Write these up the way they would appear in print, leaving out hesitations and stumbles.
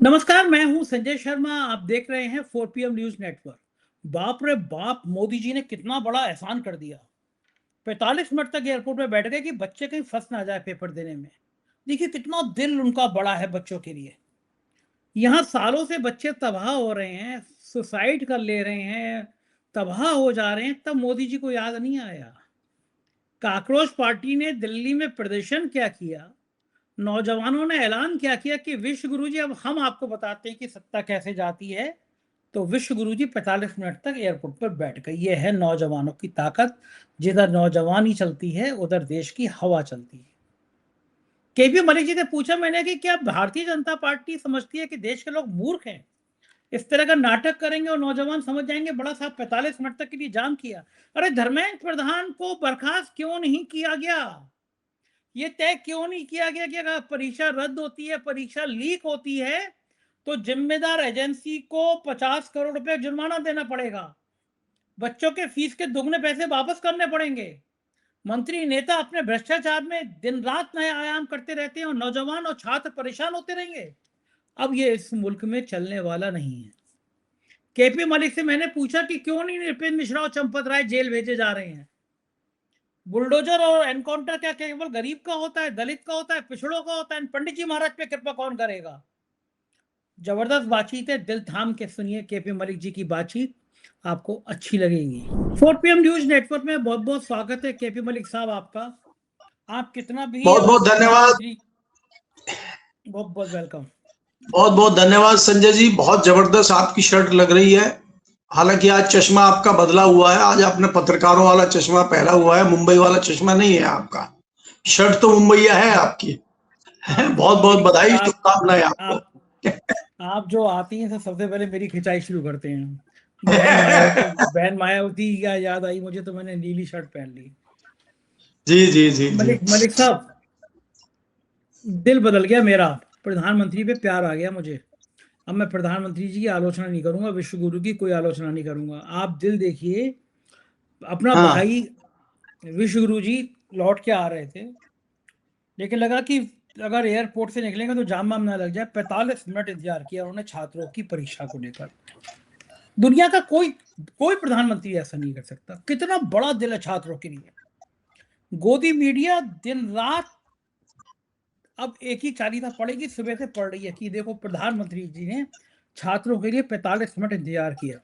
नमस्कार, मैं हूं संजय शर्मा। आप देख रहे हैं 4PM न्यूज नेटवर्क। बाप रे बाप, मोदी जी ने कितना बड़ा एहसान कर दिया। 45 मिनट तक एयरपोर्ट में बैठ गए कि बच्चे कहीं फंस ना जाए पेपर देने में। देखिए कितना दिल उनका बड़ा है बच्चों के लिए। यहाँ सालों से बच्चे तबाह हो रहे हैं, सुसाइड कर ले रहे हैं, तबाह हो जा रहे हैं, तब मोदी जी को याद नहीं आया। काकरोच पार्टी ने दिल्ली में प्रदर्शन क्या किया, नौजवानों ने ऐलान क्या किया कि विश्व गुरु जी अब हम आपको बताते हैं कि सत्ता कैसे जाती है। तो विश्व गुरु जी 45 मिनट तक एयरपोर्ट पर बैठ गए। ये है नौजवानों की ताकत। जिधर नौजवानी चलती है उधर देश की हवा चलती है। केपी मलिक जी ने पूछा मैंने कि क्या भारतीय जनता पार्टी समझती है कि देश के लोग मूर्ख हैं, इस तरह का नाटक करेंगे और नौजवान समझ जाएंगे बड़ा साहब 45 मिनट तक के लिए जाम किया। अरे धर्मेंद्र प्रधान को बर्खास्त क्यों नहीं किया गया? ये तय क्यों नहीं किया गया कि अगर परीक्षा रद्द होती है, परीक्षा लीक होती है, तो जिम्मेदार एजेंसी को 50 करोड़ रुपए जुर्माना देना पड़ेगा, बच्चों के फीस के दुगने पैसे वापस करने पड़ेंगे। मंत्री नेता अपने भ्रष्टाचार में दिन रात नए आयाम करते रहते हैं और नौजवान और छात्र परेशान होते रहेंगे। अब ये इस मुल्क में चलने वाला नहीं है। केपी मलिक से मैंने पूछा कि क्यों नहीं नृपेंद्र मिश्रा और चंपत राय जेल भेजे जा रहे हैं। बुलडोजर और एनकाउंटर क्या केवल गरीब का होता है, दलित का होता है, पिछड़ों का होता है? पंडित जी महाराज पे कृपा कौन करेगा? जबरदस्त बातचीत है, दिल थाम के सुनिए केपी मलिक जी की बातचीत, आपको अच्छी लगेगी। 4PM न्यूज नेटवर्क में बहुत बहुत स्वागत है केपी मलिक साहब आपका। आप कितना भी बहुत बहुत धन्यवाद, बहुत बहुत वेलकम। बहुत बहुत धन्यवाद संजय जी। बहुत जबरदस्त आपकी शर्ट लग रही है। हालांकि आज चश्मा आपका बदला हुआ है, आज आपने पत्रकारों वाला चश्मा पहना हुआ है, मुंबई वाला चश्मा नहीं है आपका। शर्ट तो मुंबईया है आपकी। बहुत बहुत बधाई, शुभकामनाएं आपको। आप जो आती हैं सबसे पहले मेरी खिंचाई शुरू करते हैं। बहन मायावती का याद आई मुझे, तो मैंने नीली शर्ट पहन ली। जी जी जी मलिक साहब, दिल बदल गया मेरा, प्रधानमंत्री पे प्यार आ गया मुझे। अब मैं प्रधानमंत्री जी की आलोचना नहीं करूंगा, विश्व गुरु की कोई आलोचना नहीं करूंगा। आप दिल देखिए, अपना भाई विश्व गुरु जी लौट के आ रहे थे, लेकिन लगा कि अगर एयरपोर्ट से निकलेंगे तो जाम ना लग जाए। 45 मिनट इंतजार किया उन्होंने छात्रों की परीक्षा को लेकर। दुनिया का कोई प्रधानमंत्री ऐसा नहीं कर सकता। कितना बड़ा दिल है छात्रों के लिए। गोदी मीडिया दिन रात अब एक ही चालीसा पड़ेगी, सुबह से पढ़ रही है कि देखो प्रधानमंत्री जी ने छात्रों के लिए 45 मिनट इंतजार किया।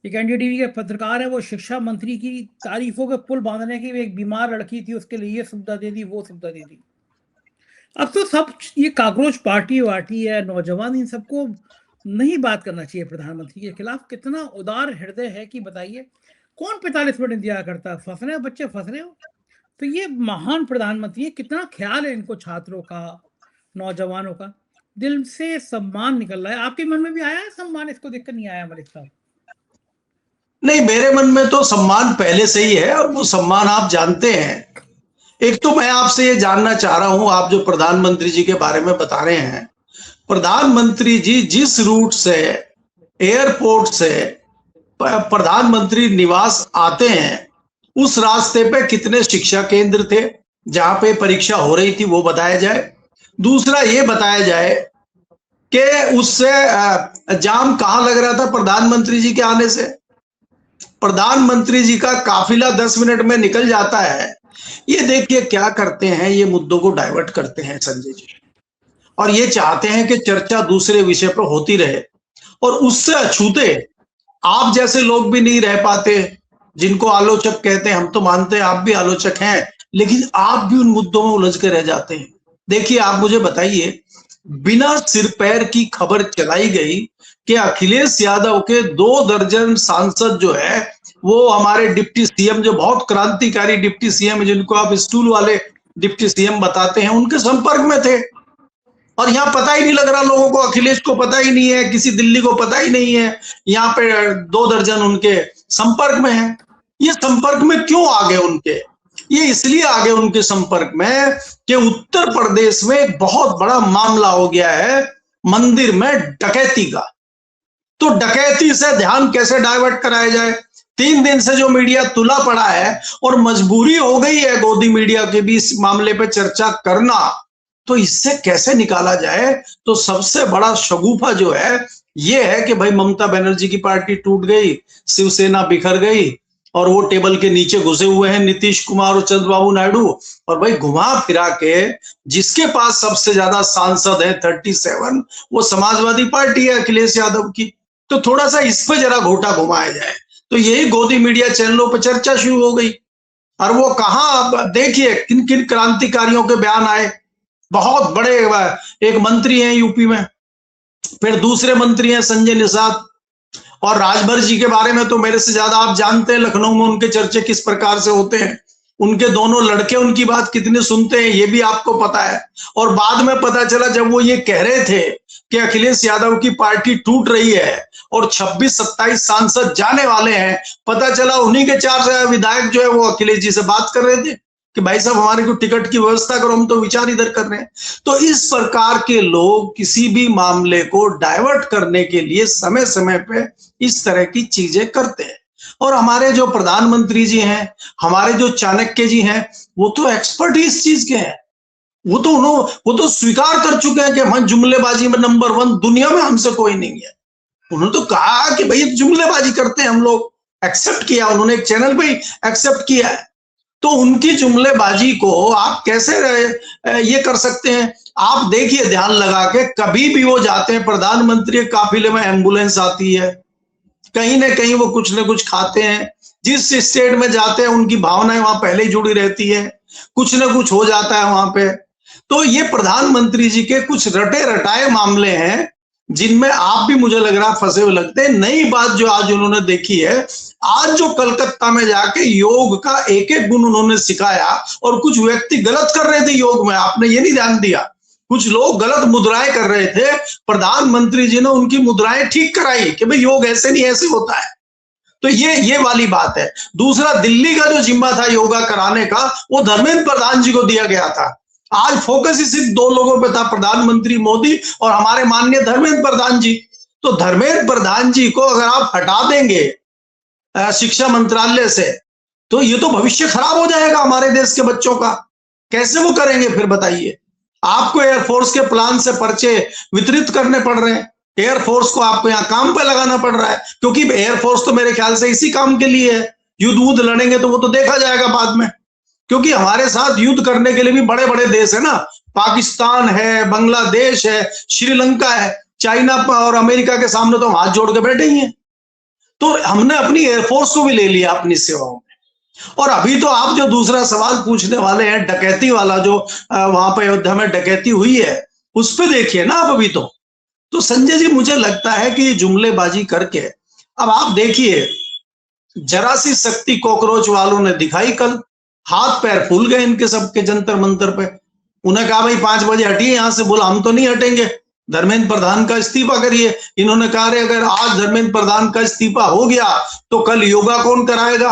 एक एनडीटीवी के पत्रकार है, वो शिक्षा मंत्री की तारीफों के पुल बांधने की, एक बीमार लड़की थी उसके लिए ये सुविधा दे दी, वो सुविधा दे दी। अब तो सब ये काकरोच पार्टी वार्टी है, नौजवान, इन सबको नहीं बात करना चाहिए प्रधानमंत्री के खिलाफ। कितना उदार हृदय है कि बताइए, कौन 45 मिनट इंतजार करता है? फंस रहे हो बच्चे, फंस रहे हो। तो ये महान प्रधानमंत्री है, कितना ख्याल है इनको छात्रों का, नौजवानों का। दिल से सम्मान निकल रहा है। आपके मन में भी आया है सम्मान? इसको देखकर नहीं आया मलिक साहब? नहीं, मेरे मन में तो सम्मान पहले से ही है, और वो सम्मान आप जानते हैं। एक तो मैं आपसे ये जानना चाह रहा हूं, आप जो प्रधानमंत्री जी के बारे में बता रहे हैं, प्रधानमंत्री जी जिस रूट से एयरपोर्ट से प्रधानमंत्री निवास आते हैं, उस रास्ते पे कितने शिक्षा केंद्र थे जहां पे परीक्षा हो रही थी, वो बताया जाए। दूसरा ये बताया जाए कि उससे जाम कहां लग रहा था प्रधानमंत्री जी के आने से। प्रधानमंत्री जी का काफिला 10 मिनट में निकल जाता है। ये देखिए क्या करते हैं, ये मुद्दों को डाइवर्ट करते हैं संजय जी, और ये चाहते हैं कि चर्चा दूसरे विषय पर होती रहे, और उससे अछूते आप जैसे लोग भी नहीं रह पाते, जिनको आलोचक कहते हैं। हम तो मानते हैं आप भी आलोचक हैं, लेकिन आप भी उन मुद्दों में उलझ के रह जाते हैं। देखिए, आप मुझे बताइए, बिना सिर पैर की खबर चलाई गई कि अखिलेश यादव के 2 दर्जन सांसद जो है, वो हमारे डिप्टी सीएम, जो बहुत क्रांतिकारी डिप्टी सीएम है, जिनको आप स्टूल वाले डिप्टी सीएम बताते हैं, उनके संपर्क में थे। और यहाँ पता ही नहीं लग रहा लोगों को, अखिलेश को पता ही नहीं है, किसी दिल्ली को पता ही नहीं है, यहाँ पे 2 दर्जन उनके संपर्क में है। ये संपर्क में क्यों आ गए उनके? ये इसलिए आ गए उनके संपर्क में कि उत्तर प्रदेश में एक बहुत बड़ा मामला हो गया है, मंदिर में डकैती का। तो डकैती से ध्यान कैसे डाइवर्ट कराया जाए? 3 दिन से जो मीडिया तुला पड़ा है, और मजबूरी हो गई है गोदी मीडिया के भी इस मामले पे चर्चा करना, तो इससे कैसे निकाला जाए? तो सबसे बड़ा शगुफा जो है ये है कि भाई ममता बनर्जी की पार्टी टूट गई, शिवसेना बिखर गई और वो टेबल के नीचे घुसे हुए हैं नीतीश कुमार और चंद्रबाबू नायडू। और भाई घुमा फिरा के जिसके पास सबसे ज्यादा सांसद है 37, वो समाजवादी पार्टी है अखिलेश यादव की। तो थोड़ा सा इस पे जरा घोटा घुमाया जाए। तो यही गोदी मीडिया चैनलों पर चर्चा शुरू हो गई। और वो कहा, देखिए किन किन क्रांतिकारियों के बयान आए। बहुत बड़े एक मंत्री हैं यूपी में, फिर दूसरे मंत्री हैं संजय निषाद, और राजभर जी के बारे में तो मेरे से ज्यादा आप जानते हैं लखनऊ में उनके चर्चे किस प्रकार से होते हैं। उनके दोनों लड़के उनकी बात कितने सुनते हैं ये भी आपको पता है। और बाद में पता चला जब वो ये कह रहे थे कि अखिलेश यादव की पार्टी टूट रही है और 26-27 सांसद जाने वाले हैं, पता चला उन्हीं के 4 विधायक जो है वो अखिलेश जी से बात कर रहे थे कि भाई साहब हमारे को टिकट की व्यवस्था करो, हम तो विचार इधर कर रहे हैं। तो इस प्रकार के लोग किसी भी मामले को डाइवर्ट करने के लिए समय समय पे इस तरह की चीजें करते हैं। और हमारे जो प्रधानमंत्री जी हैं, हमारे जो चाणक्य जी हैं, वो तो एक्सपर्ट ही इस चीज के हैं। वो तो स्वीकार कर चुके हैं कि हम जुमलेबाजी में नंबर 1 दुनिया में, हमसे कोई नहीं है। उन्होंने तो कहा कि भाई जुमलेबाजी करते हैं हम लोग, एक्सेप्ट किया उन्होंने, एक चैनल पे एक्सेप्ट किया है। तो उनकी जुमलेबाजी को आप कैसे ये कर सकते हैं? आप देखिए ध्यान लगा के, कभी भी वो जाते हैं प्रधानमंत्री के काफिले में एम्बुलेंस आती है, कहीं ना कहीं वो कुछ ना कुछ खाते हैं, जिस स्टेट में जाते हैं उनकी भावनाएं वहां पहले ही जुड़ी रहती है, कुछ ना कुछ हो जाता है वहां पे। तो ये प्रधानमंत्री जी के कुछ रटे रटाए मामले हैं जिनमें आप भी मुझे लग रहा फंसे हुए लगते हैं। नई बात जो आज उन्होंने देखी है, आज जो कलकत्ता में जाके योग का एक एक गुण उन्होंने सिखाया, और कुछ व्यक्ति गलत कर रहे थे योग में, आपने ये नहीं ध्यान दिया, कुछ लोग गलत मुद्राएं कर रहे थे, प्रधानमंत्री जी ने उनकी मुद्राएं ठीक कराई कि भाई योग ऐसे नहीं ऐसे होता है। तो ये वाली बात है। दूसरा, दिल्ली का जो जिम्मा था योगा कराने का, वो धर्मेंद्र प्रधान जी को दिया गया था। आज फोकस ही सिर्फ 2 लोगों पे था, प्रधानमंत्री मोदी और हमारे माननीय धर्मेंद्र प्रधान जी। तो धर्मेंद्र प्रधान जी को अगर आप हटा देंगे शिक्षा मंत्रालय से, तो ये तो भविष्य खराब हो जाएगा हमारे देश के बच्चों का। कैसे वो करेंगे फिर बताइए? आपको एयरफोर्स के प्लान से पर्चे वितरित करने पड़ रहे हैं, एयरफोर्स को आपको यहाँ काम पे लगाना पड़ रहा है, क्योंकि एयरफोर्स तो मेरे ख्याल से इसी काम के लिए है। युद्ध लड़ेंगे तो वो तो देखा जाएगा बाद में, क्योंकि हमारे साथ युद्ध करने के लिए भी बड़े बड़े देश है ना, पाकिस्तान है, बांग्लादेश है, श्रीलंका है, चाइना और अमेरिका के सामने तो हम हाथ जोड़ के बैठे ही हैं। तो हमने अपनी एयरफोर्स को भी ले लिया अपनी सेवाओं में। और अभी तो आप जो दूसरा सवाल पूछने वाले हैं, डकैती वाला, जो वहां पर अयोध्या में डकैती हुई है, उस पर देखिए ना आप अभी तो संजय जी मुझे लगता है कि जुमलेबाजी करके, अब आप देखिए जरा सी शक्ति कॉकरोच वालों ने दिखाई कल, हाथ पैर फूल गए इनके सबके जंतर मंतर पे। उन्हें कहा भाई 5 बजे हटिए यहां से, बोला हम तो नहीं हटेंगे, धर्मेंद्र प्रधान का इस्तीफा करिए। इन्होंने कहा अगर आज धर्मेंद्र प्रधान का इस्तीफा हो गया तो कल योगा कौन कराएगा,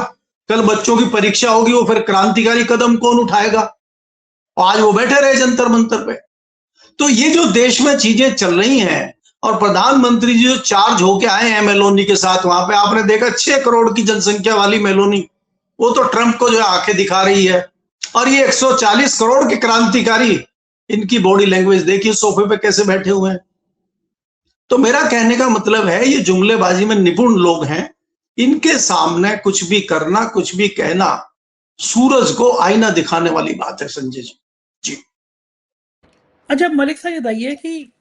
कल बच्चों की परीक्षा होगी, वो फिर क्रांतिकारी कदम कौन उठाएगा? आज वो बैठे रहे जंतर मंतर पे। तो ये जो देश में चीजें चल रही हैं, और प्रधानमंत्री जी जो चार्ज होके आए हैं मेलोनी के साथ, वहां पे आपने देखा 6 करोड़ की जनसंख्या वाली मेलोनी, वो तो ट्रंप को जो आंखें दिखा रही है। और ये 140 करोड़ के क्रांतिकारी, इनकी बॉडी लैंग्वेज देखिए, सोफे पे कैसे बैठे हुए हैं। तो मेरा कहने का मतलब है, ये जुमलेबाजी में निपुण लोग हैं, इनके सामने कुछ भी करना, कुछ भी कहना, सूरज को आईना दिखाने वाली बात है संजय जी। अच्छा मलिक साहब, ये बताइए कि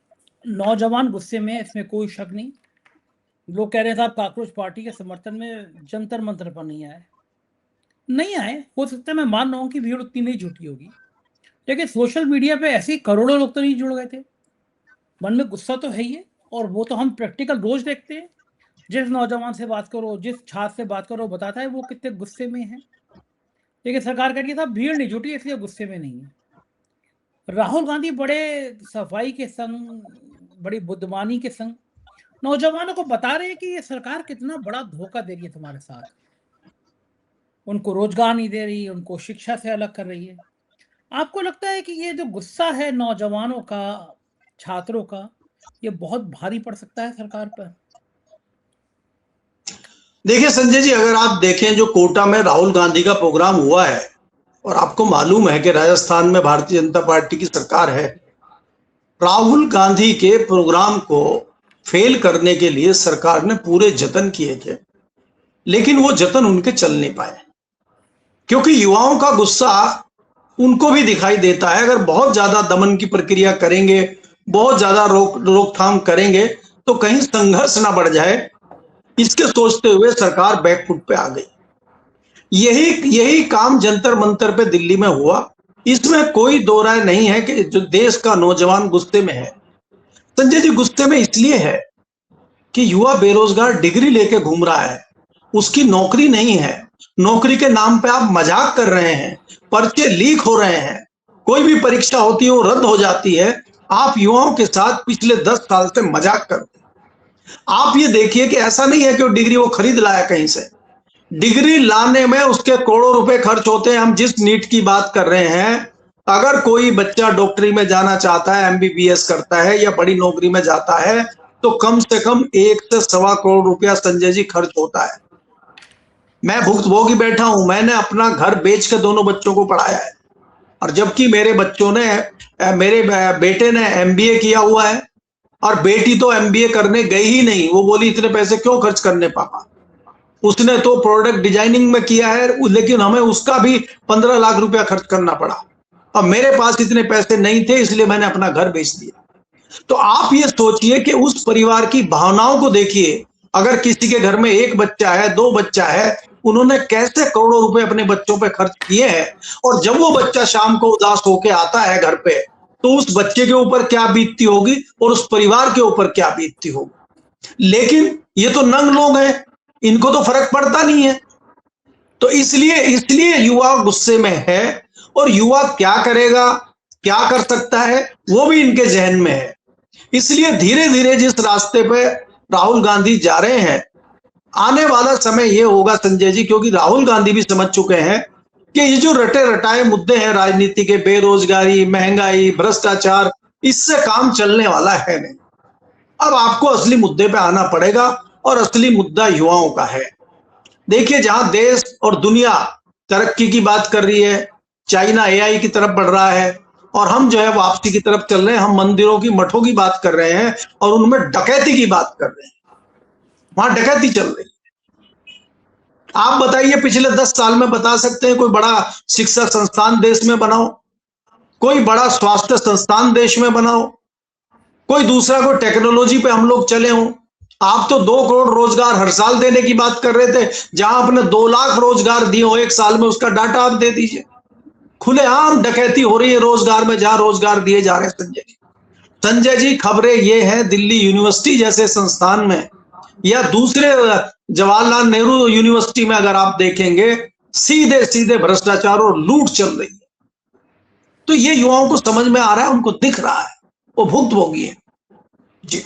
नौजवान गुस्से में, इसमें कोई शक नहीं। लोग कह रहे थे आप काकरोच पार्टी के समर्थन में जंतर मंतर पर नहीं आए। हो सकता है, मैं मान रहा हूँ कि भीड़ उतनी नहीं जुटी होगी, लेकिन सोशल मीडिया पे ऐसे करोड़ों लोग तो नहीं जुड़ गए थे। मन में गुस्सा तो है ही है, और वो तो हम प्रैक्टिकल रोज देखते हैं। जिस नौजवान से बात करो, जिस छात्र से बात करो, बताता है वो कितने गुस्से में है। लेकिन सरकार कह रही है भीड़ नहीं जुटी इसलिए गुस्से में नहीं है। राहुल गांधी बड़े सफाई के संग, बड़ी बुद्धिमानी के संग नौजवानों को बता रहे हैं कि ये सरकार कितना बड़ा धोखा दे रही है तुम्हारे साथ। उनको रोजगार नहीं दे रही, उनको शिक्षा से अलग कर रही है। आपको लगता है कि ये जो गुस्सा है नौजवानों का, छात्रों का, ये बहुत भारी पड़ सकता है सरकार पर? देखिए संजय जी, अगर आप देखें जो कोटा में राहुल गांधी का प्रोग्राम हुआ है, और आपको मालूम है कि राजस्थान में भारतीय जनता पार्टी की सरकार है, राहुल गांधी के प्रोग्राम को फेल करने के लिए सरकार ने पूरे जतन किए थे, लेकिन वो जतन उनके चल नहीं पाए, क्योंकि युवाओं का गुस्सा उनको भी दिखाई देता है। अगर बहुत ज्यादा दमन की प्रक्रिया करेंगे, बहुत ज्यादा रोकथाम करेंगे, तो कहीं संघर्ष ना बढ़ जाए, इसके सोचते हुए सरकार बैकफुट पे आ गई। यही काम जंतर मंतर पे दिल्ली में हुआ। इसमें कोई दो राय नहीं है कि जो देश का नौजवान गुस्से में है। संजय जी, गुस्से में इसलिए है कि युवा बेरोजगार डिग्री लेके घूम रहा है, उसकी नौकरी नहीं है, नौकरी के नाम पे आप मजाक कर रहे हैं, पर्चे लीक हो रहे हैं, कोई भी परीक्षा होती है वो रद्द हो जाती है। आप युवाओं के साथ पिछले 10 साल से मजाक करते हैं। आप ये देखिए कि ऐसा नहीं है कि वो डिग्री वो खरीद लाया कहीं से, डिग्री लाने में उसके करोड़ों रुपए खर्च होते हैं। हम जिस नीट की बात कर रहे हैं, अगर कोई बच्चा डॉक्टरी में जाना चाहता है, एमबीबीएस करता है या बड़ी नौकरी में जाता है, तो कम से कम 1 से सवा करोड़ रुपया संजय जी खर्च होता है। मैं भुक्तभोगी बैठा हूं, मैंने अपना घर बेच के दोनों बच्चों को पढ़ाया है, और जबकि मेरे बेटे ने एमबीए किया हुआ है और बेटी तो एमबीए करने गई ही नहीं। वो बोली इतने पैसे क्यों खर्च करने पापा, उसने तो प्रोडक्ट डिजाइनिंग में किया है, लेकिन हमें उसका भी 15 लाख रुपया खर्च करना पड़ा, और मेरे पास इतने पैसे नहीं थे, इसलिए मैंने अपना घर बेच दिया। तो आप ये सोचिए कि उस परिवार की भावनाओं को देखिए। अगर किसी के घर में 1 बच्चा है, 2 बच्चा है, उन्होंने कैसे करोड़ों रुपए अपने बच्चों पे खर्च किए हैं, और जब वो बच्चा शाम को उदास होके आता है घर पे, तो उस बच्चे के ऊपर क्या बीतती होगी और उस परिवार के ऊपर क्या बीतती होगी। लेकिन ये तो नंग लोग हैं, इनको तो फर्क पड़ता नहीं है। तो इसलिए युवा गुस्से में है, और युवा क्या करेगा, क्या कर सकता है, वो भी इनके जहन में है। इसलिए धीरे धीरे जिस रास्ते पे राहुल गांधी जा रहे हैं, आने वाला समय ये होगा संजय जी, क्योंकि राहुल गांधी भी समझ चुके हैं कि ये जो रटे रटाए मुद्दे हैं राजनीति के, बेरोजगारी, महंगाई, भ्रष्टाचार, इससे काम चलने वाला है नहीं। अब आपको असली मुद्दे पे आना पड़ेगा, और असली मुद्दा युवाओं का है। देखिए, जहां देश और दुनिया तरक्की की बात कर रही है, चाइना एआई की तरफ बढ़ रहा है, और हम जो है वापसी की तरफ चल रहे हैं। हम मंदिरों की, मठों की बात कर रहे हैं, और उनमें डकैती की बात कर रहे हैं। वहां डकैती चल रही है। आप बताइए, पिछले 10 साल में बता सकते हैं कोई बड़ा शिक्षा संस्थान देश में बनाओ, कोई बड़ा स्वास्थ्य संस्थान देश में बनाओ, कोई दूसरा कोई टेक्नोलॉजी पे हम लोग चले हों। आप तो 2 करोड़ रोजगार हर साल देने की बात कर रहे थे, जहां आपने 2 लाख रोजगार दिए हो 1 साल में, उसका डाटा आप दे दीजिए। खुलेआम डकैती हो रही है रोजगार में, जहां रोजगार दिए जा रहे हैं। संजय जी, खबरें ये हैं, दिल्ली यूनिवर्सिटी जैसे संस्थान में या दूसरे जवाहरलाल नेहरू यूनिवर्सिटी में अगर आप देखेंगे, सीधे सीधे भ्रष्टाचार और लूट चल रही है। तो ये युवाओं को समझ में आ रहा है, उनको दिख रहा है, वो भुक्तभोगी है जी।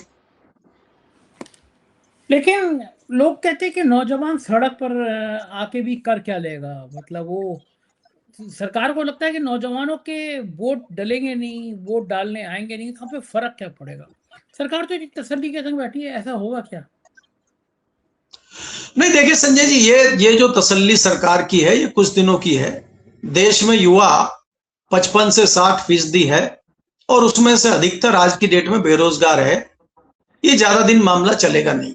लेकिन लोग कहते हैं कि नौजवान सड़क पर आके भी कर क्या लेगा, मतलब वो सरकार को लगता है कि नौजवानों के वोट डलेंगे नहीं, वोट डालने आएंगे नहीं, तो पे फर्क क्या पड़ेगा। सरकार तो एक तसल्ली के संग बैठी है, ऐसा होगा क्या? नहीं, देखिए संजय जी, ये जो तसल्ली सरकार की है, ये कुछ दिनों की है। देश में युवा 55 से 60% है, और उसमें से अधिकतर आज की डेट में बेरोजगार है। ये ज्यादा दिन मामला चलेगा नहीं।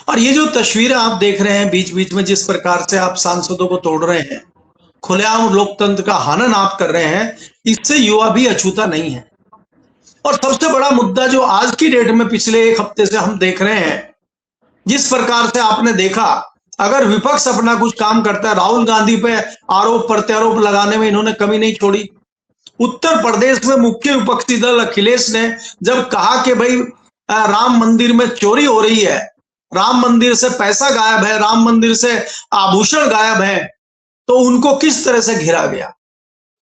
और ये जो तस्वीरें आप देख रहे हैं बीच बीच में, जिस प्रकार से आप सांसदों को तोड़ रहे हैं, खुलेआम लोकतंत्र का हनन आप कर रहे हैं, इससे युवा भी अछूता नहीं है। और सबसे बड़ा मुद्दा जो आज की डेट में पिछले 1 हफ्ते से हम देख रहे हैं, जिस प्रकार से आपने देखा, अगर विपक्ष अपना कुछ काम करता है, राहुल गांधी पे आरोप प्रत्यारोप लगाने में इन्होंने कमी नहीं छोड़ी। उत्तर प्रदेश में मुख्य विपक्षी दल अखिलेश ने जब कहा कि भाई राम मंदिर में चोरी हो रही है, राम मंदिर से पैसा गायब है, राम मंदिर से आभूषण गायब है, तो उनको किस तरह से घेरा गया।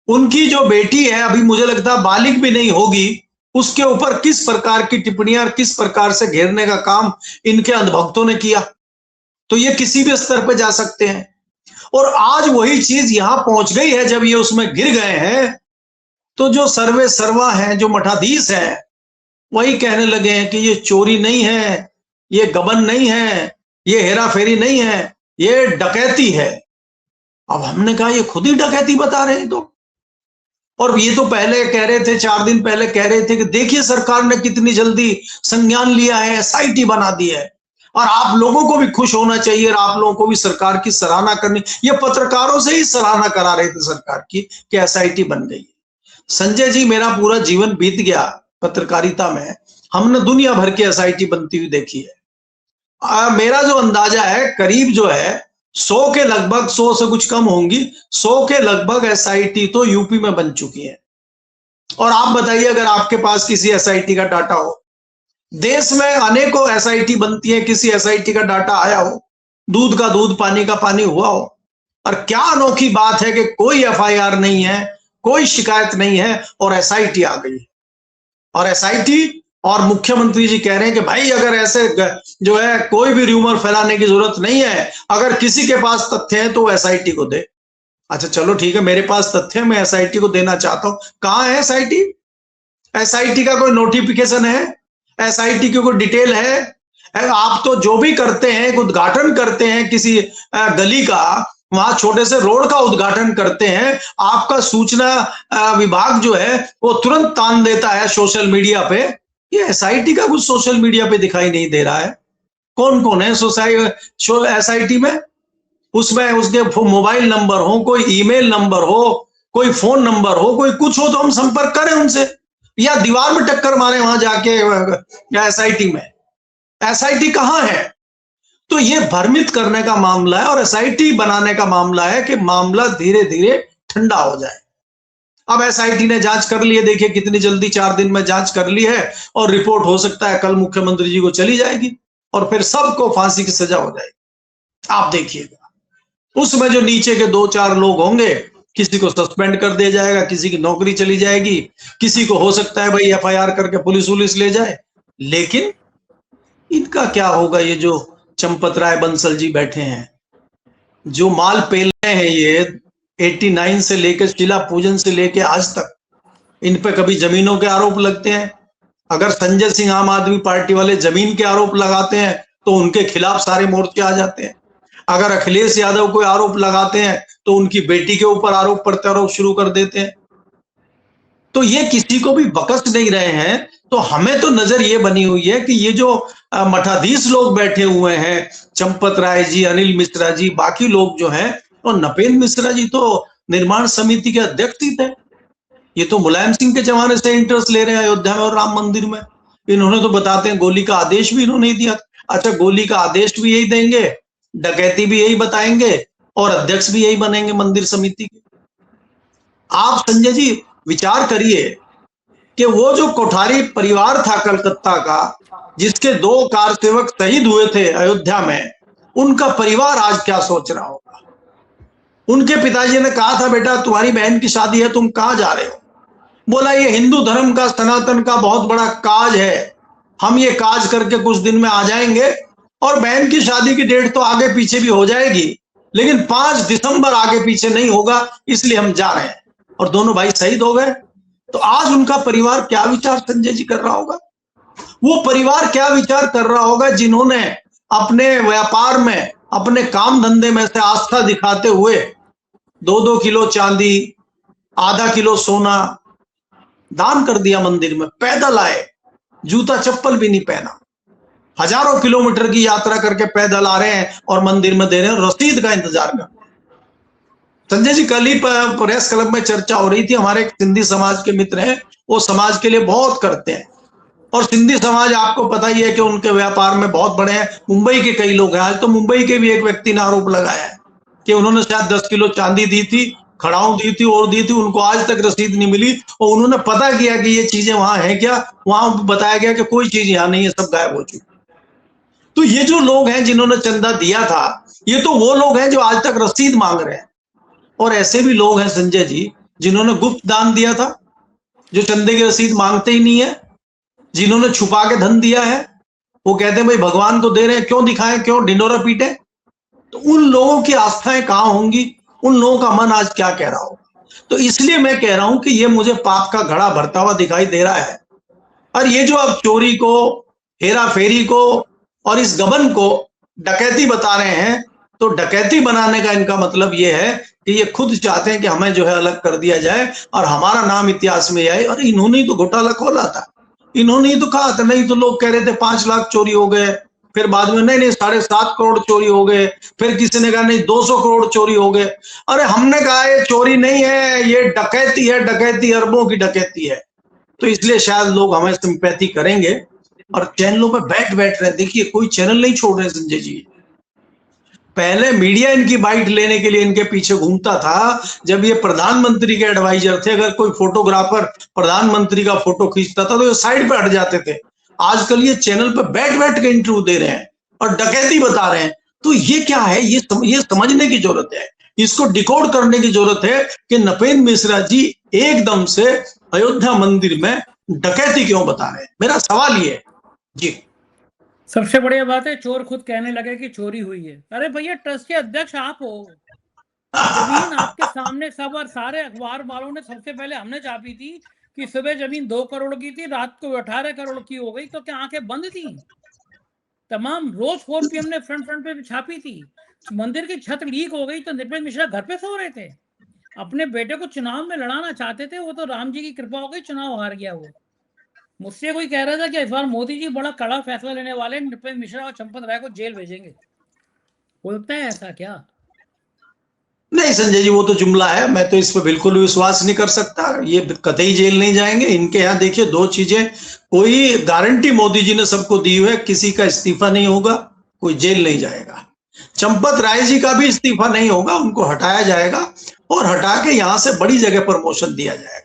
उनकी जो बेटी है, अभी मुझे लगता है बालिग भी नहीं होगी, उसके ऊपर किस प्रकार की टिप्पणियां, किस प्रकार से घेरने का काम इनके अंधभक्तों ने किया। तो ये किसी भी स्तर पर जा सकते हैं। और आज वही चीज यहां पहुंच गई है, जब ये उसमें गिर गए हैं, तो जो सर्वे सर्वा हैं, जो मठाधीश हैं, वही कहने लगे हैं कि ये चोरी नहीं है, ये गबन नहीं है, ये हेरा फेरी नहीं है, ये डकैती है। अब हमने कहा ये खुद ही डकैती बता रहे हैं। तो और ये तो पहले कह रहे थे, 4 दिन पहले कह रहे थे कि देखिए सरकार ने कितनी जल्दी संज्ञान लिया है, एसआईटी बना दी है, और आप लोगों को भी खुश होना चाहिए और आप लोगों को भी सरकार की सराहना करनी। ये पत्रकारों से ही सराहना करा रहे थे सरकार की कि एसआईटी बन गई। संजय जी, मेरा पूरा जीवन बीत गया पत्रकारिता में, हमने दुनिया भर की एसआईटी बनती हुई देखी है। मेरा जो अंदाजा है, करीब जो है 100 के लगभग, 100 से कुछ कम होंगी, 100 के लगभग एसआईटी तो यूपी में बन चुकी है। और आप बताइए, अगर आपके पास किसी एसआईटी का डाटा हो, देश में अनेकों एसआईटी बनती है, किसी एसआईटी का डाटा आया हो, दूध का दूध पानी का पानी हुआ हो, और क्या अनोखी बात है कि कोई एफआईआर नहीं है, कोई शिकायत नहीं है, और एसआईटी आ गई। और एसआईटी और मुख्यमंत्री जी कह रहे हैं कि भाई अगर ऐसे जो है कोई भी र्यूमर फैलाने की जरूरत नहीं है, अगर किसी के पास तथ्य है तो एसआईटी को दे। अच्छा चलो ठीक है, मेरे पास तथ्य है, मैं एसआईटी को देना चाहता हूं। कहां है एसआईटी? एसआईटी का कोई नोटिफिकेशन है? एसआईटी की कोई डिटेल है? आप तो जो भी करते हैं, उद्घाटन करते हैं किसी गली का, वहां छोटे से रोड का उद्घाटन करते हैं, आपका सूचना विभाग जो है वो तुरंत तान देता है सोशल मीडिया पे। ये एसआईटी का कुछ सोशल मीडिया पे दिखाई नहीं दे रहा है। कौन कौन है एसआईटी में? उसमें उसके मोबाइल नंबर हो, कोई ईमेल नंबर हो, कोई फोन नंबर हो, कोई कुछ हो तो हम संपर्क करें उनसे, या दीवार में टक्कर मारे वहां जाके एसआईटी में। एसआईटी कहां है? तो ये भ्रमित करने का मामला है और एसआईटी बनाने का मामला है कि मामला धीरे धीरे ठंडा हो जाए। अब एसआईटी ने जांच कर ली है, देखिए कितनी जल्दी, 4 दिन में जांच कर ली है, और रिपोर्ट हो सकता है कल मुख्यमंत्री जी को चली जाएगी और फिर सबको फांसी की सजा हो जाएगी। आप देखिएगा उसमें जो नीचे के 2-4 लोग होंगे, किसी को सस्पेंड कर दिया जाएगा, किसी की नौकरी चली जाएगी, किसी को हो सकता है भाई एफआईआर करके पुलिस ले जाए। लेकिन इनका क्या होगा? ये जो चंपत राय बंसल जी बैठे हैं, जो माल पेल रहे हैं, ये 89 से लेकर शिला पूजन से लेकर आज तक इन पे कभी जमीनों के आरोप लगते हैं। अगर संजय सिंह आम आदमी पार्टी वाले जमीन के आरोप लगाते हैं तो उनके खिलाफ सारे मोर्चे आ जाते हैं। अगर अखिलेश यादव कोई आरोप लगाते हैं तो उनकी बेटी के ऊपर आरोप प्रत्यारोप शुरू कर देते हैं। तो ये किसी को भी बकस नहीं रहे हैं। तो हमें तो नजर ये बनी हुई है कि ये जो मठाधीश लोग बैठे हुए हैं, चंपत राय जी, अनिल मिश्रा जी, बाकी लोग जो हैं, और नपेंद्र मिश्रा जी तो निर्माण समिति के अध्यक्ष ही थे। ये तो मुलायम सिंह के जमाने से इंटरेस्ट ले रहे हैं अयोध्या में और राम मंदिर में। इन्होंने तो बताते हैं गोली का आदेश भी इन्होंने ही दिया। अच्छा, गोली का आदेश भी यही देंगे, डकैती भी यही बताएंगे, और अध्यक्ष भी यही बनेंगे मंदिर समिति के। आप संजय जी विचार करिए कि वो जो कोठारी परिवार था कलकत्ता का, जिसके 2 कार सेवक शहीद हुए थे अयोध्या में, उनका परिवार आज क्या सोच रहा होगा? उनके पिताजी ने कहा था, बेटा तुम्हारी बहन की शादी है, तुम कहां जा रहे हो? बोला ये हिंदू धर्म का, सनातन का बहुत बड़ा काज है, हम ये काज करके कुछ दिन में आ जाएंगे, और बहन की शादी की डेट तो आगे पीछे भी हो जाएगी, लेकिन 5 दिसंबर आगे पीछे नहीं होगा, इसलिए हम जा रहे हैं। और दोनों भाई शहीद हो गए। तो आज उनका परिवार क्या विचार संजय जी कर रहा होगा? वो परिवार क्या विचार कर रहा होगा जिन्होंने अपने व्यापार में, अपने काम धंधे में से आस्था दिखाते हुए 2-2 किलो चांदी, आधा किलो सोना दान कर दिया मंदिर में, पैदल आए, जूता चप्पल भी नहीं पहना, हजारों किलोमीटर की यात्रा करके पैदल आ रहे हैं और मंदिर में दे रहे हैं, रसीद का इंतजार कर रहे हैं। संजय जी, कल ही प्रेस क्लब में चर्चा हो रही थी, हमारे एक सिंधी समाज के मित्र हैं, वो समाज के लिए बहुत करते हैं, और सिंधी समाज आपको पता ही है कि उनके व्यापार में बहुत बड़े हैं। मुंबई के कई लोग हैं। आज तो मुंबई के भी एक व्यक्ति ने आरोप लगाया है कि उन्होंने शायद 10 किलो चांदी दी थी, खड़ाऊ दी थी और दी थी, उनको आज तक रसीद नहीं मिली, और उन्होंने पता किया कि ये चीजें वहां है क्या, वहां बताया गया कि कोई चीज यहाँ नहीं है, सब गायब हो चुकी। तो ये जो लोग हैं जिन्होंने चंदा दिया था, ये तो वो लोग हैं जो आज तक रसीद मांग रहे हैं। और ऐसे भी लोग हैं संजय जी जिन्होंने गुप्त दान दिया था, जो चंदे की रसीद मांगते ही नहीं है, जिन्होंने छुपा के धन दिया है, वो कहते हैं भाई भगवान को दे रहे हैं, क्यों दिखाएं, क्यों ढिंडोरा पीटे। तो उन लोगों की आस्थाएं कहां होंगी? उन लोगों का मन आज क्या कह रहा होगा? तो इसलिए मैं कह रहा हूं कि ये मुझे पाप का घड़ा भरता हुआ दिखाई दे रहा है। और ये जो अब चोरी को, हेरा फेरी को और इस गबन को डकैती बता रहे हैं, तो डकैती बनाने का इनका मतलब ये है कि ये खुद चाहते हैं कि हमें जो है अलग कर दिया जाए और हमारा नाम इतिहास में आए। और इन्होंने ही तो घोटाला खोला था, इन्होंने ही तो कहा था। नहीं तो लोग कह रहे थे 5 लाख चोरी हो गए, फिर बाद में नहीं 7.5 करोड़ चोरी हो गए, फिर किसी ने कहा नहीं 200 करोड़ चोरी हो गए। अरे हमने कहा ये चोरी नहीं है, ये डकैती है, डकैती अरबों की डकैती है। तो इसलिए शायद लोग हमें सिंपैथी करेंगे और चैनलों पे बैठ रहे। देखिए कोई चैनल नहीं छोड़ रहे संजय जी। पहले मीडिया इनकी बाइट लेने के लिए इनके पीछे घूमता था। जब ये प्रधानमंत्री के एडवाइजर थे, अगर कोई फोटोग्राफर प्रधानमंत्री का फोटो खींचता था तो ये साइड पे हट जाते थे। आजकल ये चैनल पे बैठ के इंटरव्यू दे रहे हैं और डकैती बता रहे हैं। तो ये क्या है, ये समझने की जरूरत है, इसको डिकोड करने की जरूरत है कि नपेंद्र मिश्रा जी एकदम से अयोध्या मंदिर में डकैती क्यों बता रहे हैं। मेरा सवाल ये है जी। सबसे बढ़िया बात है, चोर खुद कहने लगे कि चोरी हुई है। अरे भैया, ट्रस्ट के अध्यक्ष आप हो, जमीन आपके सामने सब, और सारे अखबार वालों ने सबसे पहले हमने छापी थी कि सुबह जमीन 2 करोड़ की थी, रात को 18 करोड़ की हो गई। तो क्या आंखें बंद थी? तमाम रोज 4 PM ने फ्रंट पे छापी थी। मंदिर की छत लीक हो गई तो नृपेंद्र मिश्रा घर पे सो रहे थे। अपने बेटे को चुनाव में लड़ाना चाहते थे, वो तो राम जी की कृपा हो गई, चुनाव हार गया वो। मुझसे कोई कह रहा था कि इस बार मोदी जी बड़ा कड़ा फैसला लेने वाले, नृपेंद्र मिश्रा और चंपत राय को जेल भेजेंगे। बोलता है ऐसा क्या? नहीं संजय जी, वो तो जुमला है। मैं तो इस पर बिल्कुल विश्वास नहीं कर सकता। ये कतई जेल नहीं जाएंगे। इनके यहाँ देखिए 2 चीजें, कोई गारंटी मोदी जी ने सबको दी हुई है, किसी का इस्तीफा नहीं होगा, कोई जेल नहीं जाएगा। चंपत राय जी का भी इस्तीफा नहीं होगा, उनको हटाया जाएगा और हटा के यहाँ से बड़ी जगह प्रमोशन दिया जाएगा।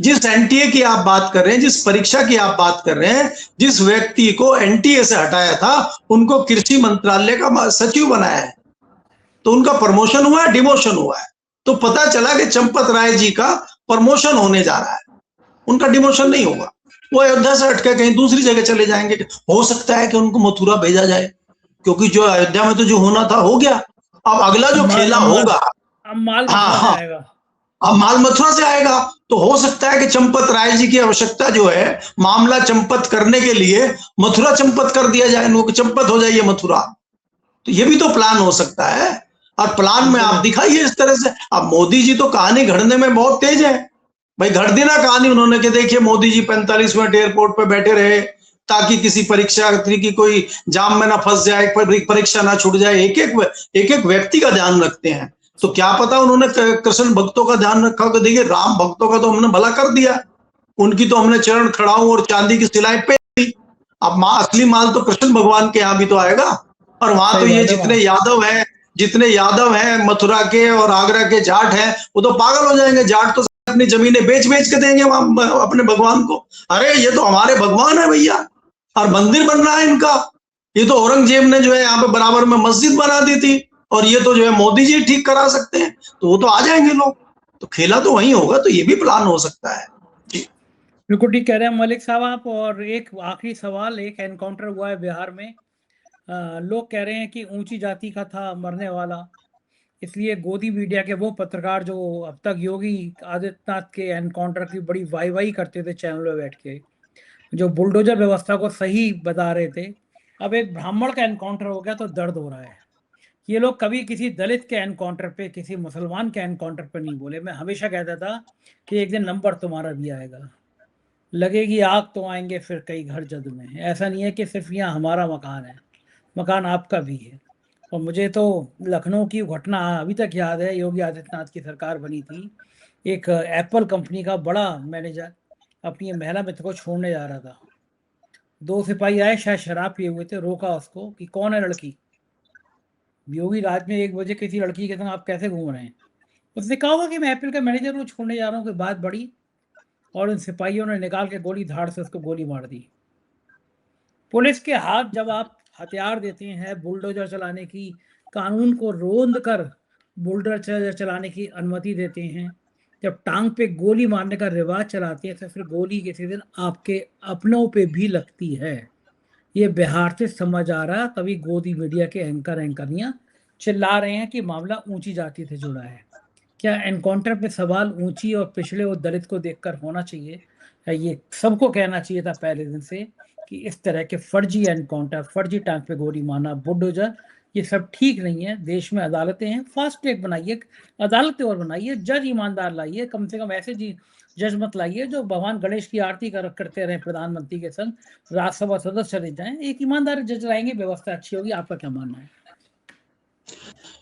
जिस एनटीए की आप बात कर रहे हैं, जिस परीक्षा की आप बात कर रहे हैं, जिस व्यक्ति को एनटीए से हटाया था, उनको कृषि मंत्रालय का सचिव बनाया है। तो उनका प्रमोशन हुआ है, डिमोशन हुआ है। तो पता चला कि चंपत राय जी का प्रमोशन होने जा रहा है, उनका डिमोशन नहीं होगा। वो अयोध्या से हटके कहीं दूसरी जगह चले जाएंगे। हो सकता है कि उनको मथुरा भेजा जाए, क्योंकि जो अयोध्या में तो जो होना था हो गया। अब अगला जो खेला होगा, अब माल हाँ मथुरा से हाँ, आएगा। अब माल मथुरा से आएगा। तो हो सकता है कि चंपत राय जी की आवश्यकता जो है मामला चंपत करने के लिए, मथुरा चंपत कर दिया जाए, चंपत हो जाइए मथुरा। तो ये भी तो प्लान हो सकता है। और प्लान में आप दिखाइए इस तरह से। अब मोदी जी तो कहानी घड़ने में बहुत तेज है भाई। घड़ दी ना कहानी उन्होंने कि देखिए मोदी जी 45 मिनट एयरपोर्ट पे बैठे रहे ताकि किसी परीक्षार्थी की कोई जाम में ना फंस जाए, परीक्षा ना छूट जाए। एक एक व्यक्ति का ध्यान रखते हैं। तो क्या पता उन्होंने कृष्ण भक्तों का ध्यान रखा होगा। देखिए राम भक्तों का तो हमने भला कर दिया, उनकी तो हमने चरण खड़ाऊ और चांदी की सिलाई पे दी। अब असली माल तो कृष्ण भगवान के यहाँ भी तो आएगा। और वहां तो ये जितने यादव हैं मथुरा के और आगरा के जाट हैं, वो तो पागल हो जाएंगे। जाट तो अपनी जमीनें बेच के देंगे वहां अपने भगवान को। अरे ये तो हमारे भगवान है भैया, और मंदिर बन रहा है इनका। ये तो औरंगजेब ने जो है यहाँ पे बराबर में मस्जिद बना दी थी, और ये तो जो है मोदी जी ठीक करा सकते हैं। तो वो तो आ जाएंगे लोग, तो खेला तो वही होगा। तो ये भी प्लान हो सकता है जी। बिल्कुल ठीक कह रहे हैं मलिक साहब आप। और एक आखिरी सवाल, एक एनकाउंटर हुआ है बिहार में। लोग कह रहे हैं कि ऊंची जाति का था मरने वाला, इसलिए गोदी मीडिया के वो पत्रकार जो अब तक योगी आदित्यनाथ के एनकाउंटर की बड़ी वाई करते थे चैनल में बैठ के, जो बुलडोजर व्यवस्था को सही बता रहे थे, अब एक ब्राह्मण का एनकाउंटर हो गया तो दर्द हो रहा है। ये लोग कभी किसी दलित के एनकाउंटर पे, किसी मुसलमान के एनकाउंटर पे नहीं बोले। मैं हमेशा कहता था कि एक दिन नंबर तुम्हारा भी आएगा, लगेगी आग तो आएंगे फिर कई घर जद में। ऐसा नहीं है कि सिर्फ यहाँ हमारा मकान है, मकान आपका भी है। और मुझे तो लखनऊ की घटना अभी तक याद है। योगी आदित्यनाथ की सरकार बनी थी, एक एप्पल कंपनी का बड़ा मैनेजर अपनी महिला मित्र को छोड़ने जा रहा था। 2 सिपाही आए, शायद शराब पिए हुए थे, रोका उसको कि कौन है लड़की। योगी रात में 1 बजे किसी लड़की के संग आप कैसे घूम रहे हैं? उसने कहा होगा कि मैं एप्पल का मैनेजर हूँ, छोड़ने जा रहा हूँ। कोई बात बड़ी, और उन सिपाहियों ने निकाल के गोली धाड़ से उसको गोली मार दी। पुलिस के हाथ जब आप हथियार देते हैं बुलडोजर चलाने की, कानून को रोंद कर बुलडोजर चलाने की अनुमति देते हैं, जब टांग पे गोली मारने का रिवाज चलाते हैं, तो फिर गोली किसी दिन आपके अपनों पे भी लगती है। ये बिहार से समझ आ रहा, तभी गोदी मीडिया के एंकरियां चिल्ला रहे हैं कि मामला ऊंची जाति से जुड़ा है। क्या एनकाउंटर पे सवाल ऊंची और पिछड़े और दलित को देखकर होना चाहिए? ये सबको कहना चाहिए था पहले दिन से कि इस तरह के फर्जी एनकाउंटर, फर्जी टांग पे गोली मारना, बुलडोजर, ये सब ठीक नहीं है। देश में अदालतें हैं, फास्ट ट्रैक बनाइए, अदालतें और बनाइए, जज ईमानदार लाइए, कम से कम ऐसे जज मत लाइए जो भगवान गणेश की आरती करते रहे प्रधानमंत्री के संग, राज्यसभा सदस्य रह जाएं। एक ईमानदार जज लाएंगे, व्यवस्था अच्छी होगी। आपका क्या मानना है?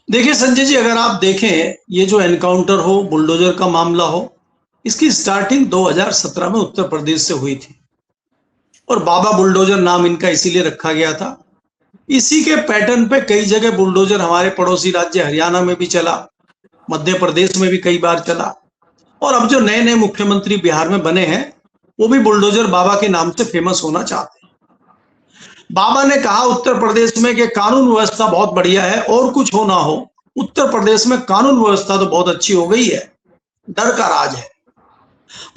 देखिए संजय जी, अगर आप देखें, ये जो एनकाउंटर हो, बुलडोजर का मामला हो, इसकी स्टार्टिंग 2017 में उत्तर प्रदेश से हुई थी और बाबा बुलडोजर नाम इनका इसीलिए रखा गया था। इसी के पैटर्न पे कई जगह बुलडोजर हमारे पड़ोसी राज्य हरियाणा में भी चला, मध्य प्रदेश में भी कई बार चला, और अब जो नए नए मुख्यमंत्री बिहार में बने हैं वो भी बुलडोजर बाबा के नाम से फेमस होना चाहते हैं। बाबा ने कहा उत्तर प्रदेश में कि कानून व्यवस्था बहुत बढ़िया है, और कुछ हो ना हो, उत्तर प्रदेश में कानून व्यवस्था तो बहुत अच्छी हो गई है, डर का राज है।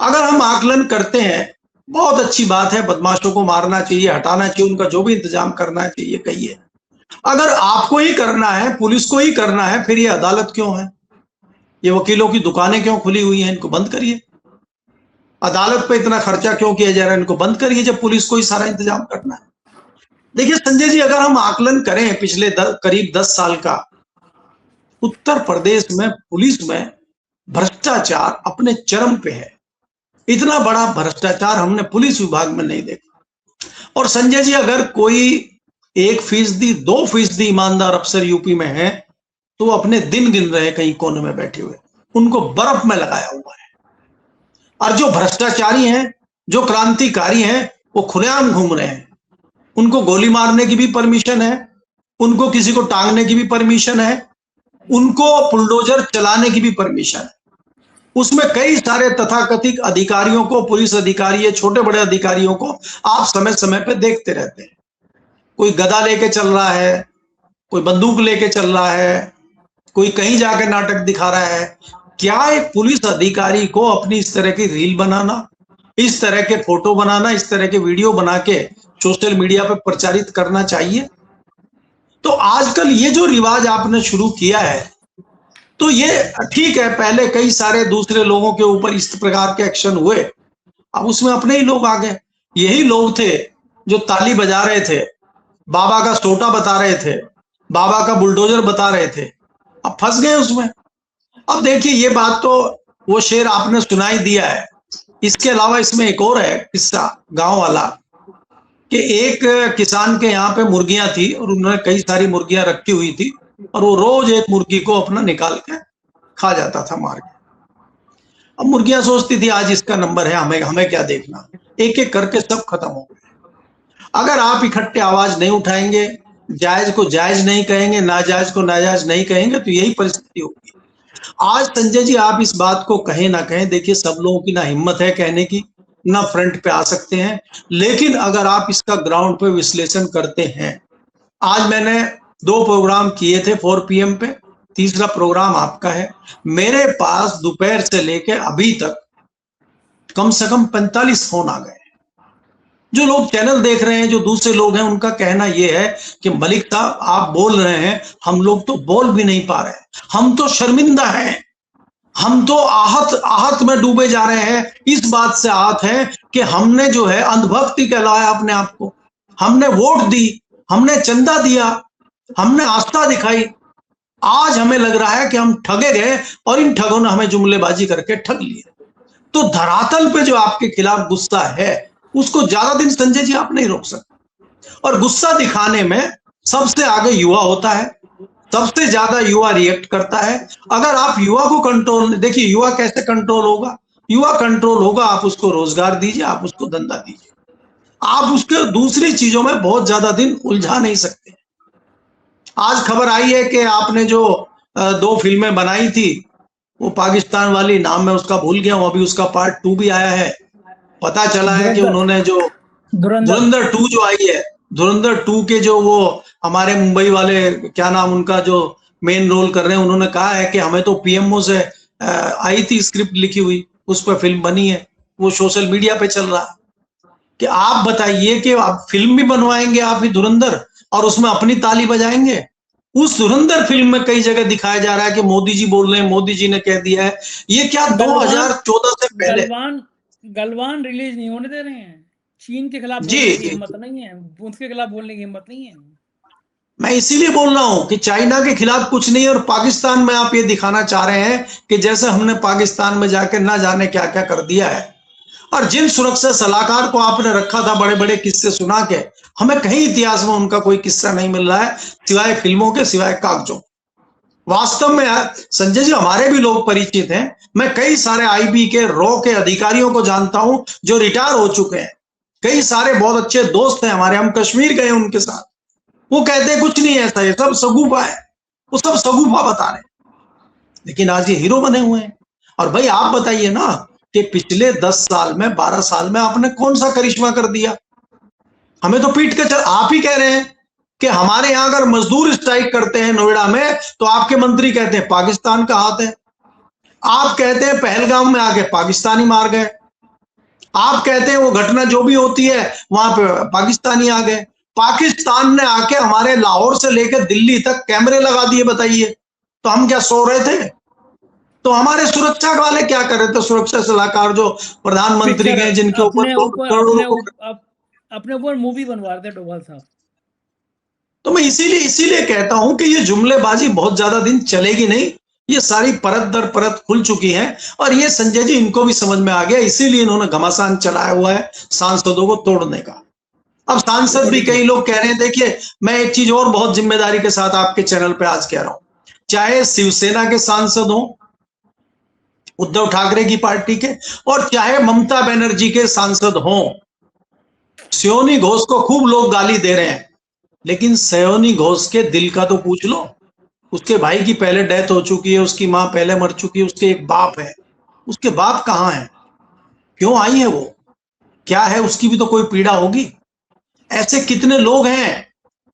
अगर हम आकलन करते हैं, बहुत अच्छी बात है, बदमाशों को मारना चाहिए, हटाना चाहिए, उनका जो भी इंतजाम करना चाहिए कहिए। अगर आपको ही करना है, पुलिस को ही करना है, फिर ये अदालत क्यों है? ये वकीलों की दुकानें क्यों खुली हुई हैं? इनको बंद करिए। अदालत पे इतना खर्चा क्यों किया जा रहा है? इनको बंद करिए जब पुलिस को ही सारा इंतजाम करना है। देखिए संजय जी, अगर हम आकलन करें पिछले करीब 10 साल का, उत्तर प्रदेश में पुलिस में भ्रष्टाचार अपने चरम पे है। इतना बड़ा भ्रष्टाचार हमने पुलिस विभाग में नहीं देखा। और संजय जी, अगर कोई 1%, 2% ईमानदार अफसर यूपी में है तो वो अपने दिन गिन रहे हैं कहीं कोने में बैठे हुए, उनको बर्फ में लगाया हुआ है। और जो भ्रष्टाचारी हैं, जो क्रांतिकारी हैं, वो खुलेआम घूम रहे हैं। उनको गोली मारने की भी परमिशन है, उनको किसी को टांगने की भी परमिशन है, उनको बुलडोजर चलाने की भी परमिशन है। उसमें कई सारे तथाकथित अधिकारियों को, पुलिस अधिकारी, छोटे बड़े अधिकारियों को आप समय समय पे देखते रहते हैं। कोई गदा लेके चल रहा है, कोई बंदूक लेके चल रहा है, कोई कहीं जाके नाटक दिखा रहा है। क्या एक पुलिस अधिकारी को अपनी इस तरह की रील बनाना, इस तरह के फोटो बनाना, इस तरह के वीडियो बना के सोशल मीडिया पर प्रचारित करना चाहिए? तो आजकल ये जो रिवाज आपने शुरू किया है, तो ये ठीक है, पहले कई सारे दूसरे लोगों के ऊपर इस प्रकार के एक्शन हुए, अब उसमें अपने ही लोग आ गए। यही लोग थे जो ताली बजा रहे थे, बाबा का सोटा बता रहे थे, बाबा का बुलडोजर बता रहे थे, अब फंस गए उसमें। अब देखिए, ये बात तो वो शेर आपने सुनाई दिया है। इसके अलावा इसमें एक और है किस्सा गांव वाला, कि एक किसान के यहाँ पे मुर्गियां थी और उन्होंने कई सारी मुर्गियां रखी हुई थी, और वो रोज एक मुर्गी को अपना निकाल के खा जाता था मार के। अब मुर्गियां सोचती थी आज इसका नंबर है, हमें क्या देखना, एक एक करके सब खत्म हो गए। अगर आप इकट्ठे आवाज नहीं उठाएंगे, जायज को जायज नहीं कहेंगे, नाजायज को नाजायज नहीं कहेंगे, तो यही परिस्थिति होगी। आज संजय जी, आप इस बात को कहें ना कहें, देखिए सब लोगों की ना हिम्मत है कहने की, ना फ्रंट पे आ सकते हैं, लेकिन अगर आप इसका ग्राउंड पे विश्लेषण करते हैं, आज मैंने 2 प्रोग्राम किए थे 4 PM पे, तीसरा प्रोग्राम आपका है। मेरे पास दोपहर से लेके अभी तक कम से कम 45 फोन आ गए। जो लोग चैनल देख रहे हैं, जो दूसरे लोग हैं, उनका कहना यह है कि मलिक साहब आप बोल रहे हैं, हम लोग तो बोल भी नहीं पा रहे, हम तो शर्मिंदा हैं, हम तो आहत में डूबे जा रहे हैं। इस बात से आहत है कि हमने जो है अंधभक्ति कहलाया अपने आप को, हमने वोट दी, हमने चंदा दिया, हमने आस्था दिखाई, आज हमें लग रहा है कि हम ठगे गए और इन ठगों ने हमें जुमलेबाजी करके ठग लिया। तो धरातल पे जो आपके खिलाफ गुस्सा है, उसको ज्यादा दिन संजय जी आप नहीं रोक सकते। और गुस्सा दिखाने में सबसे आगे युवा होता है, सबसे ज्यादा युवा रिएक्ट करता है। अगर आप युवा को कंट्रोल, देखिए युवा कैसे कंट्रोल होगा, युवा कंट्रोल होगा, आप उसको रोजगार दीजिए, आप उसको धंधा दीजिए, आप उसके दूसरी चीजों में बहुत ज्यादा दिन उलझा नहीं सकते। आज खबर आई है कि आपने जो 2 फिल्में बनाई थी, वो पाकिस्तान वाली, नाम मैं उसका भूल गया हूं, अभी उसका पार्ट 2 भी आया है। पता चला है कि उन्होंने जो धुरंधर 2 जो आई है, धुरंधर 2 के जो वो हमारे मुंबई वाले, क्या नाम उनका, जो मेन रोल कर रहे हैं, उन्होंने कहा है कि हमें तो PMO से आई थी स्क्रिप्ट लिखी हुई, उस पर फिल्म बनी है, वो सोशल मीडिया पे चल रहा है। कि आप बताइए कि आप फिल्म भी बनवाएंगे आप ही धुरंधर, और उसमें अपनी ताली बजाएंगे? उस धुरंधर फिल्म में कई जगह दिखाया जा रहा है कि मोदी जी बोल रहे हैं, मोदी जी ने कह दिया है। ये क्या 2014 से पहले गलवान रिलीज नहीं होने दे रहे हैं, चीन के खिलाफ बोलने की हिम्मत नहीं है, उसके खिलाफ बोलने की हिम्मत नहीं है। मैं इसीलिए बोल रहा हूं कि चाइना के खिलाफ कुछ नहीं है, और पाकिस्तान में आप ये दिखाना चाह रहे हैं कि जैसे हमने पाकिस्तान में जाकर ना जाने क्या क्या कर दिया है। और जिन सुरक्षा सलाहकार को आपने रखा था, बड़े बड़े किस्से सुना के, हमें कहीं इतिहास में उनका कोई किस्सा नहीं मिल रहा है, सिवाय फिल्मों के, सिवाय कागजों। वास्तव में संजय जी, हमारे भी लोग परिचित हैं। मैं कई सारे आईबी के, रॉ के अधिकारियों को जानता हूं जो रिटायर हो चुके हैं। कई सारे बहुत अच्छे दोस्त हैं हमारे, हम कश्मीर गए उनके साथ। वो कहते हैं कुछ नहीं ऐसा, ये सब सगुफा है, वो सब सगुफा बता रहे, लेकिन आज ये हीरो बने हुए हैं। और भाई आप बताइए ना कि पिछले 10 साल में, 12 साल में आपने कौन सा करिश्मा कर दिया? हमें तो पीट के चल, आप ही कह रहे हैं कि हमारे यहां अगर मजदूर स्ट्राइक करते हैं नोएडा में, तो आपके मंत्री कहते हैं पाकिस्तान का हाथ है। आप कहते हैं पहलगाम में आके पाकिस्तानी मार गए। आप कहते हैं वो घटना जो भी होती है वहां पे पाकिस्तानी आ गए। पाकिस्तान ने आके हमारे लाहौर से लेकर दिल्ली तक कैमरे लगा दिए, बताइए, तो हम क्या सो रहे थे? तो हमारे सुरक्षा वाले क्या कर रहे थे? सुरक्षा सलाहकार जो प्रधानमंत्री गए, जिनके ऊपर अपने ऊपर मूवी बनवा रहे थे डोभाल साहब। तो मैं इसीलिए कहता हूं कि ये जुमलेबाजी बहुत ज्यादा दिन चलेगी नहीं। ये सारी परत दर परत खुल चुकी है, और ये संजय जी इनको भी समझ में आ गया, इसीलिए इन्होंने घमासान चलाया हुआ है सांसदों को तोड़ने का। अब सांसद भी कई लोग कह रहे हैं, देखिए मैं एक चीज और बहुत जिम्मेदारी के साथ आपके चैनल पे आज कह रहा हूं, चाहे शिवसेना के सांसद हो, उद्धव ठाकरे की पार्टी के, और चाहे ममता बनर्जी के सांसद हो, सयोनी घोष को खूब लोग गाली दे रहे हैं, लेकिन सयोनी घोष के दिल का तो पूछ लो। उसके भाई की पहले डेथ हो चुकी है, उसकी मां पहले मर चुकी है, उसके एक बाप है, उसके बाप कहां है? क्यों आई है वो? क्या है? उसकी भी तो कोई पीड़ा होगी। ऐसे कितने लोग हैं,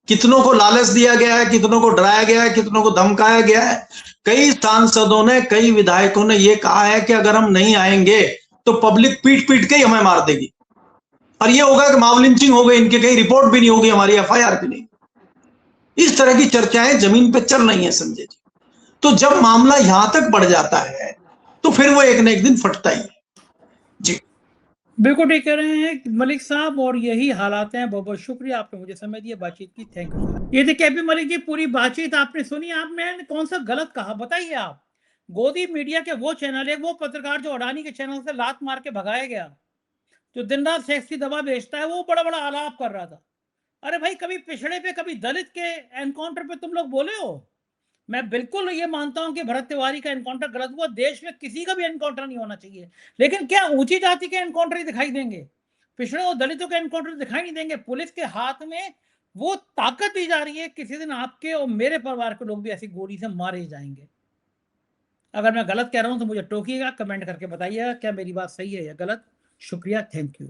कितनों को लालच दिया गया है, कितनों को डराया गया है, कितनों को धमकाया गया है। कई सांसदों ने, कई विधायकों ने यह कहा है कि अगर हम नहीं आएंगे तो पब्लिक पीट पीट के ही हमें मार देगी, और ये होगा कि माव लिंचिंग हो गई, इनके कहीं रिपोर्ट भी नहीं होगी, हमारी एफआईआर भी नहीं। इस तरह की चर्चाएं जमीन पे चल रही हैं संजय जी। तो जब मामला यहां तक बढ़ जाता है तो फिर वो एक न एक दिन फटता ही है जी। बिल्कुल ठीक कह रहे हैं मलिक साहब, और यही हालात हैं। बहुत बहुत शुक्रिया, आपने मुझे समय दिया बातचीत की, थैंक यू। ये देखिए केपी मलिक जी, पूरी बातचीत आपने सुनी। आप, मैंने कौन सा गलत कहा बताइए आप? गोदी मीडिया के वो चैनल है, वो पत्रकार जो अडानी के चैनल से लात मार के भगाया गया, जो दिन रात सेक्स की दवा बेचता है, वो बड़ा बड़ा आलाप कर रहा था। अरे भाई, कभी पिछड़े पे, कभी दलित के एनकाउंटर पे तुम लोग बोले हो? मैं बिल्कुल ये मानता हूं कि भरत तिवारी का एनकाउंटर गलत हुआ, देश में किसी का भी एनकाउंटर नहीं होना चाहिए, लेकिन क्या ऊंची जाति के एनकाउंटर ही दिखाई देंगे? पिछड़े और दलितों के एनकाउंटर दिखाई नहीं देंगे? पुलिस के हाथ में वो ताकत दी जा रही है, किसी दिन आपके और मेरे परिवार के लोग भी ऐसी गोली से मारे जाएंगे। अगर मैं गलत कह रहा हूं तो मुझे टोकिएगा, कमेंट करके बताइएगा क्या मेरी बात सही है या गलत। शुक्रिया, थैंक यू।